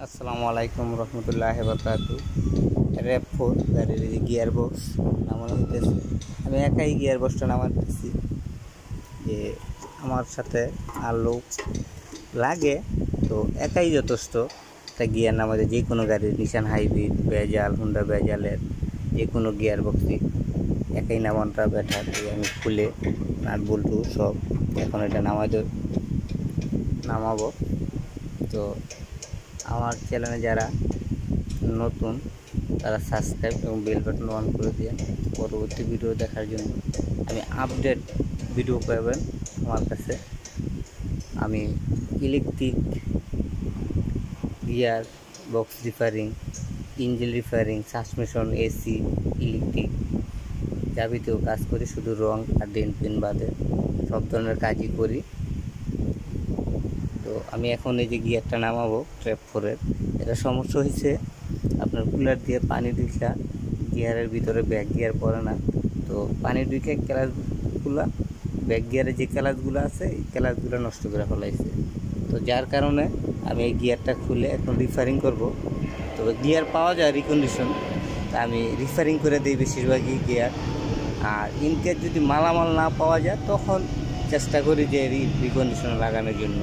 আসসালামু আলাইকুম রহমতুল্লাহি বারাকাতু। RAV4 গাড়ির যে গিয়ার বক্স নামানো হইতেছে, আমি একাই গিয়ার বক্সটা নামাতেছি। যে আমার সাথে আর লোক লাগে তো একাই যথেষ্ট। একটা গিয়ার নামাতে যে কোনো গাড়ির নিশান হাইব্রিড, বেজাল, হুন্ডা বেজালের যে কোনো গিয়ার বক্সই একাই নামানোটা বেটার। আমি খুলে নাট বল্টু সব এখন এটা নামাবো। তো আমার চ্যানেলে যারা নতুন তারা সাবস্ক্রাইব এবং বেল বাটন অন করে দিয়ে পরবর্তী ভিডিও দেখার জন্য আমি আপডেট ভিডিও পাবেন আমার কাছে। আমি electric gear box repairing, engine repairing, suspension, AC, electric যাবতীয় কাজ করি। শুধু রং আর ডেন্ট পেন বাদে সব ধরনের কাজই করি। তো আমি এখন এই যে গিয়ারটা নামাবো RAV4-এর, এটা সমস্যা হয়েছে আপনার কুলার দিয়ে পানি ঢুকা গিয়ারের ভিতরে ব্যাক গিয়ার পড়ে না। তো পানি ঢুকে ক্লাচগুলো, ব্যাক গিয়ারে যে ক্লাচগুলো আছে এই ক্লাচগুলো নষ্ট করে ফেলাইছে। তো যার কারণে আমি এই গিয়ারটা খুলে এখন রিপেয়ারিং করব। তবে গিয়ার পাওয়া যায় রিকন্ডিশন, তা আমি রিপেয়ারিং করে দিই বেশিরভাগই গিয়ার। আর ইনকেস যদি মালামাল না পাওয়া যায় তখন চেষ্টা করি যে রিকন্ডিশন লাগানোর জন্য।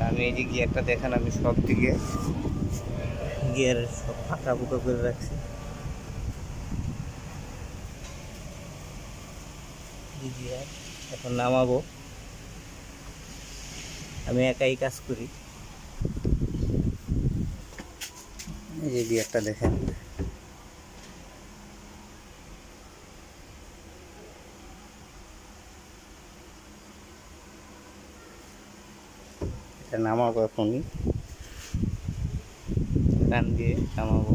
আমি এই যে গিয়ারটা দেখেন, আমি সব দিকে গিয়ারের সব ফাঁকা ফুকা করে রাখছি। গিয়ার এখন নামাবো, আমি একাই কাজ করি। এই যে গিয়ারটা দেখেন, এটা নামাবো এখনই, কান দিয়ে নামাবো।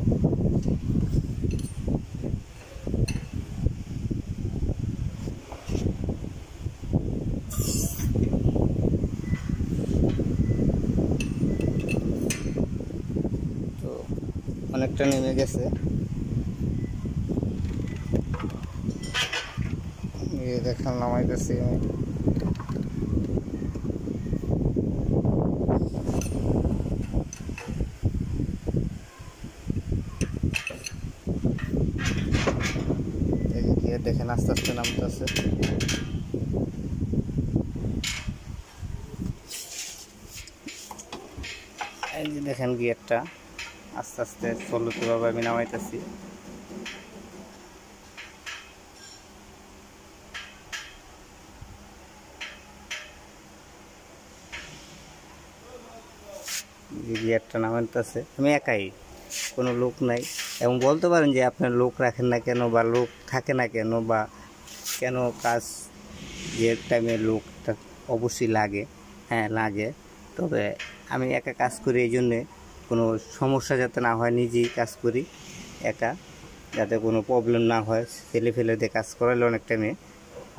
তো অনেকটা নেমে গেছে, দেখেন নামাইতেছি আমি। দেখেন আস্তে আস্তে নামতেছে। এই যে দেখেন গিয়ারটা আস্তে আস্তে চলতেভাবে আমি নামাইতেছি। গিয়ারটা নামাইতেছে, আমি একাই, কোনো লোক নাই। এবং বলতে পারেন যে আপনার লোক রাখেন না কেন বা লোক থাকে না কেন বা কেন কাজ যে টাইমে লোকটা অবশ্যই লাগে। হ্যাঁ লাগে, তবে আমি একা কাজ করি, এই জন্যে কোনো সমস্যা যাতে না হয় নিজেই কাজ করি একা, যাতে কোনো প্রবলেম না হয়। ছেলে ফেলে দিয়ে কাজ করালে অনেক টাইমে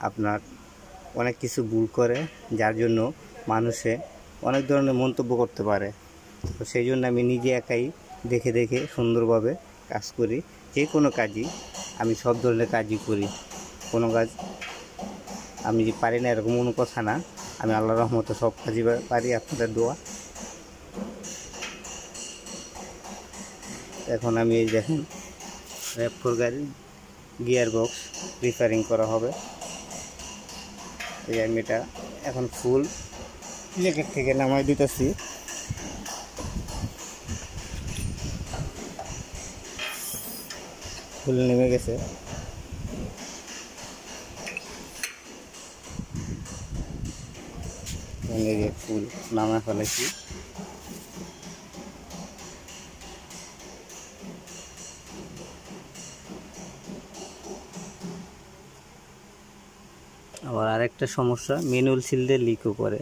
আপনার অনেক কিছু ভুল করে, যার জন্য মানুষে অনেক ধরনের মন্তব্য করতে পারে। তো সেই জন্য আমি নিজে একাই দেখে দেখে সুন্দরভাবে কাজ করি। যে কোনো কাজই, আমি সব ধরনের কাজই করি। কোনো কাজ আমি যে পারি না এরকম কোনো কথা না, আমি আল্লাহর রহমতে সব কাজই পারি, আপনাদের দোয়া। এখন আমি এই দেখেন RAV4 গাড়ির গিয়ার বক্স রিপেয়ারিং করা হবে। এই আমি এটা এখন ফুল জ্যাকেট থেকে নামাই দিতেছি। ফুল নেমে গেছে, এই যে ফুল নামা ফেলেছি। আবার আরেকটা সমস্যা, ম্যানুয়াল সিল দিয়ে লিকও করে,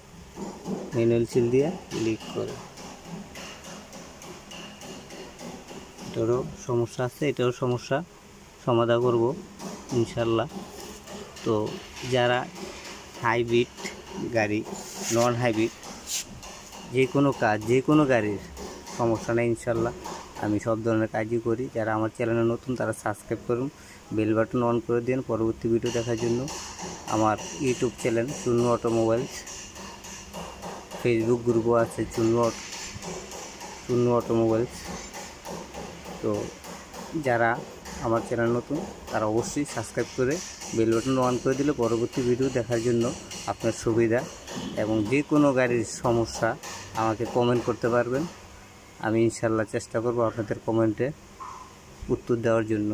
ম্যানুয়াল সিল দিয়ে লিক করে, এটারও সমস্যা আছে। এটারও সমস্যা সমাধান করব ইনশাল্লাহ। তো যারা হাইব্রিড গাড়ি, নন হাইব্রিড, যে কোনো কাজ, যে কোনো গাড়ির সমস্যা নেই ইনশাল্লাহ, আমি সব ধরনের কাজই করি। যারা আমার চ্যানেলে নতুন তারা সাবস্ক্রাইব করুন, বেল বাটন অন করে দিন পরবর্তী ভিডিও দেখার জন্য। আমার YouTube channel Chunnu automobiles, Facebook গ্রুপও আছে চুন্নু টুন্নু অটোমোবাইলস। তো যারা আমার চ্যানেল নতুন তারা অবশ্যই সাবস্ক্রাইব করে বেল বাটন অন করে দিলে পরবর্তী ভিডিও দেখার জন্য আপনার সুবিধা। এবং যে কোনো গাড়ির সমস্যা আমাকে কমেন্ট করতে পারবেন, আমি ইনশাল্লাহ চেষ্টা করব আপনাদের কমেন্টে উত্তর দেওয়ার জন্য।